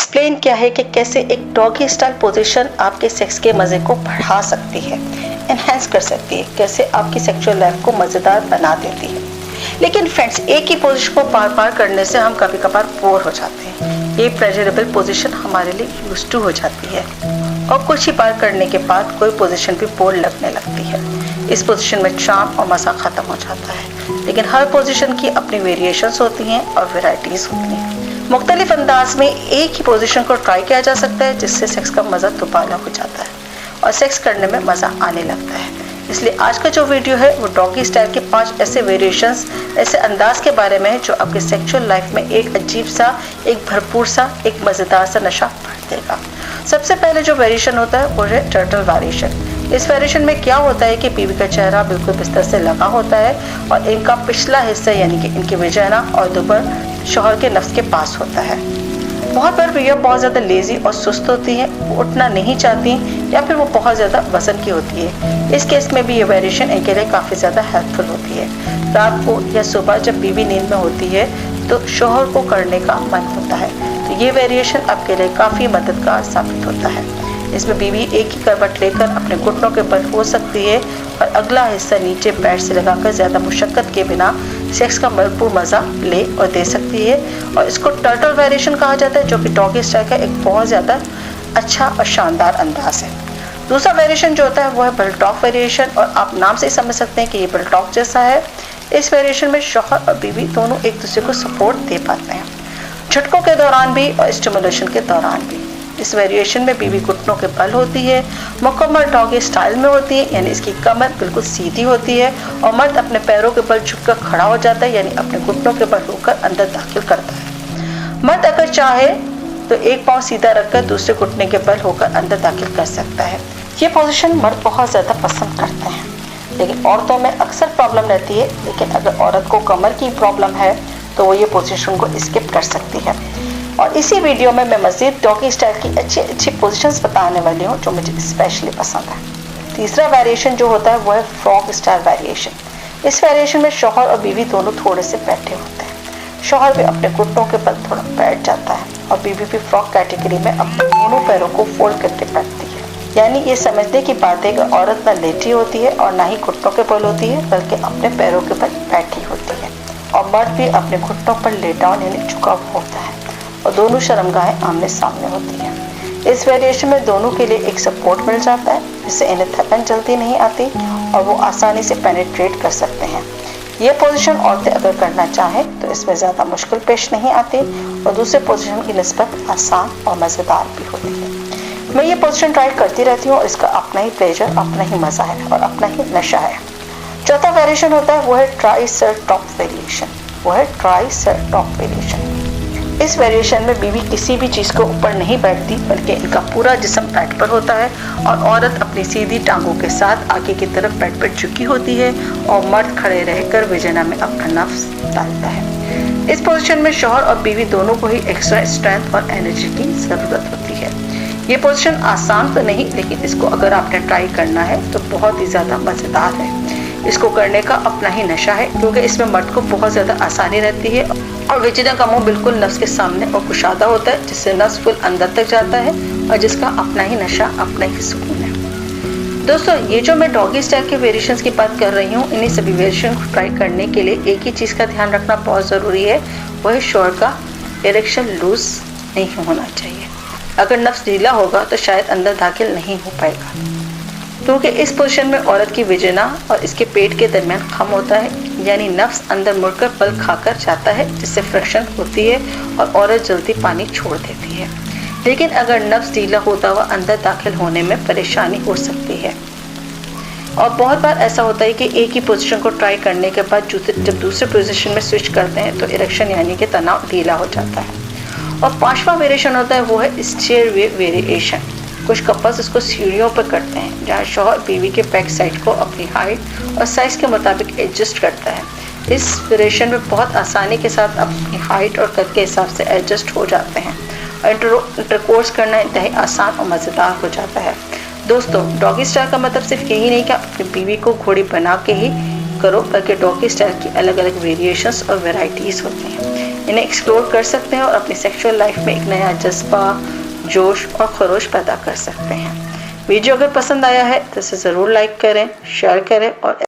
Explain किया है कि कैसे एक डॉगी स्टाइल पोजीशन आपके सेक्स के मज़े को बढ़ा सकती है, एनहेंस कर सकती है, कैसे आपकी सेक्सुअल लाइफ को मज़ेदार बना देती है। लेकिन फ्रेंड्स, एक ही पोजीशन को बार बार करने से हम कभी कभार बोर हो जाते हैं। ये प्लेजरेबल पोजीशन हमारे लिए यूज्ड टू हो जाती है और कुछ ही बार करने के बाद कोई पोजीशन भी बोर लगने लगती है। इस पोजीशन में चार्म और मज़ा ख़त्म हो जाता है। लेकिन हर पोजीशन की अपनी वेरिएशंस होती हैं और वेराइटीज़ होती हैं। मुख्तलिफ अंदाज में एक ही पोजीशन को ट्राई किया जा सकता है, जिससे सेक्स का मज़ा दुबाला हो जाता है और सेक्स करने में मज़ा आने लगता है। इसलिए आज का जो वीडियो है वो डॉगी स्टाइल के 5 ऐसे वेरिएशंस, ऐसे अंदाज के बारे में है जो आपके सेक्सुअल लाइफ में एक अजीब सा, एक भरपूर सा, एक मज़ेदार सा नशा भर देगा। सबसे पहले जो वेरिएशन होता है वो है टर्टल वेरिएशन। इस वेरिएशन में क्या होता है कि बीवी का चेहरा बिल्कुल बिस्तर से लगा होता है और इनका पिछला हिस्सा यानी कि इनकी वजाना और दुबर शौहर के नफ्स के पास होता है। बहुत बार बीवियाँ बहुत ज़्यादा लेजी और सुस्त होती हैं, वो उठना नहीं चाहती या फिर वो बहुत ज़्यादा वजन की होती है। इस केस में भी ये वेरिएशन इनके लिए काफ़ी ज़्यादा हेल्पफुल होती है। रात को या सुबह जब बीवी नींद में होती है तो शौहर को करने का मन होता है, तो ये वेरिएशन आपके लिए काफ़ी मददगार साबित होता है। इसमें बीवी एक ही करवट लेकर अपने घुटनों के बल हो सकती है और अगला हिस्सा नीचे पैर से लगाकर ज़्यादा मुशक्कत के बिना सेक्स का भरपूर मज़ा ले और दे सकती है। और इसको टर्टल वेरिएशन कहा जाता है, जो कि डॉगी स्टाइल का एक बहुत ज़्यादा अच्छा और शानदार अंदाज है। दूसरा वेरिएशन जो होता है वो है बुलडॉग वेरिएशन, और आप नाम से ही समझ सकते हैं कि ये बुलडॉग जैसा है। इस वेरिएशन में शौहर और बीवी दोनों एक दूसरे को सपोर्ट दे पाते हैं, झटकों के दौरान भी और स्टिमुलेशन के दौरान भी। इस वेरिएशन में बीवी घुटनों के बल होती है, मुकम्मल डॉगी स्टाइल में होती है, यानी इसकी कमर बिल्कुल सीधी होती है और मर्द अपने पैरों के बल झुककर खड़ा हो जाता है, यानी अपने घुटनों के बल होकर अंदर दाखिल करता है। मर्द अगर चाहे तो एक पाँव सीधा रखकर दूसरे घुटने के बल होकर अंदर दाखिल कर सकता है। ये पोजीशन मर्द बहुत ज़्यादा पसंद करते हैं, लेकिन औरतों में अक्सर प्रॉब्लम रहती है। लेकिन अगर औरत को कमर की प्रॉब्लम है तो वो ये पोजीशन को स्किप कर सकती है। और इसी वीडियो में मैं मज़ीद डॉगी स्टाइल की अच्छी पोजीशंस बताने वाली हूँ जो मुझे स्पेशली पसंद है। तीसरा वेरिएशन जो होता है वो है फ्रॉग स्टाइल वेरिएशन। इस वेरिएशन में शौहर और बीवी दोनों थोड़े से बैठे होते हैं। शौहर भी अपने घुटनों के बल थोड़ा बैठ जाता है और बीवी भी फ्रॉग कैटेगरी में अपने दोनों पैरों को फोल्ड करके बैठती है। यानी ये समझने की बात है कि औरत ना लेटी होती है और ना ही घुटनों के बल होती है, बल्कि अपने पैरों के बल बैठी होती है। और मर्द भी अपने घुटनों पर लेट डाउन यानी झुका हुआ होता है और दोनों शर्मगाहें आमने सामने होती हैं। इस वेरिएशन में दोनों के लिए एक सपोर्ट मिल जाता है, जिससे इन्हें थकन जल्दी नहीं आती और वो आसानी से पेनिट्रेट कर सकते हैं। ये पोजीशन औरतें अगर करना चाहें तो इसमें ज़्यादा मुश्किल पेश नहीं आती और दूसरे पोजीशन की निस्बत आसान और मज़ेदार भी होती है। मैं ये पोजीशन ट्राई करती रहती हूँ और इसका अपना ही प्लेजर, अपना ही मज़ा है और अपना ही नशा है। चौथा वेरिएशन होता है वो है ट्राइसेराटॉप वेरिएशन। वो है ट्राइसेराटॉप वेरिएशन। इस वेरिएशन में बीवी किसी भी चीज़ को ऊपर नहीं बैठती, बल्कि इनका पूरा जिस्म पैड पर होता है और औरत अपनी सीधी टांगों के साथ आगे की तरफ बेड पर झुकी होती है और मर्द खड़े रहकर वजाना में अपना नफ्स डालता है। इस पोजीशन में शौहर और बीवी दोनों को ही एक्स्ट्रा स्ट्रेंथ और एनर्जी की ज़रूरत होती है। ये पोजीशन आसान तो नहीं, लेकिन इसको अगर आपने ट्राई करना है तो बहुत ही ज़्यादा मज़ेदार है। इसको करने का अपना ही नशा है, क्योंकि इसमें मर्द को बहुत ज़्यादा आसानी रहती है और वजीदा का मुंह बिल्कुल नफ्स के सामने और कुशादा होता है, जिससे नफ्स फुल अंदर तक जाता है और जिसका अपना ही नशा, अपना ही सुकून है। दोस्तों, ये जो मैं डॉगी स्टाइल के वेरिएशंस की बात कर रही हूँ, इन्हीं सभी वेरिएशन को ट्राई करने के लिए एक ही चीज़ का ध्यान रखना बहुत ज़रूरी है, वह है शौहर का इरेक्शन लूज नहीं होना चाहिए। अगर नफ्स ढीला होगा तो शायद अंदर दाखिल नहीं हो पाएगा, क्योंकि इस पोजीशन में औरत की वजाना और इसके पेट के दरमियान खम होता है, यानी नफ्स अंदर मुड़कर बल खाकर जाता है, जिससे फ्रिक्शन होती है और औरत जल्दी पानी छोड़ देती है। लेकिन अगर नफ्स ढीला होता हुआ अंदर दाखिल होने में परेशानी हो सकती है। और बहुत बार ऐसा होता है कि एक ही पोजीशन को ट्राई करने के बाद जब दूसरे पोजीशन में स्विच करते हैं तो इरेक्शन यानी कि तनाव ढीला हो जाता है। और 5वां वेरिएशन होता है वो है स्टेयरवे वेरिएशन। कुछ कपल्स इसको सीढ़ियों पर करते हैं, जहाँ शौहर बीवी के बैक साइड को अपनी हाइट और साइज़ के मुताबिक एडजस्ट करता है। इस वेरिएशन में बहुत आसानी के साथ अपनी हाइट और कद के हिसाब से एडजस्ट हो जाते हैं और इंटरकोर्स करना इंतहाई आसान और मज़ेदार हो जाता है। दोस्तों, डॉगी स्टाइल का मतलब सिर्फ यही नहीं कि आप अपनी बीवी को घोड़ी बना के ही करो, बल्कि डॉगी स्टाइल की अलग अलग वेरिएशंस और वेराइटीज़ होती हैं। इन्हें एक्सप्लोर कर सकते हैं और अपनी सेक्सुअल लाइफ में एक नया जज्बा, जोश और खरोश पैदा कर सकते हैं। वीडियो अगर पसंद आया है तो इसे ज़रूर लाइक करें, शेयर करें और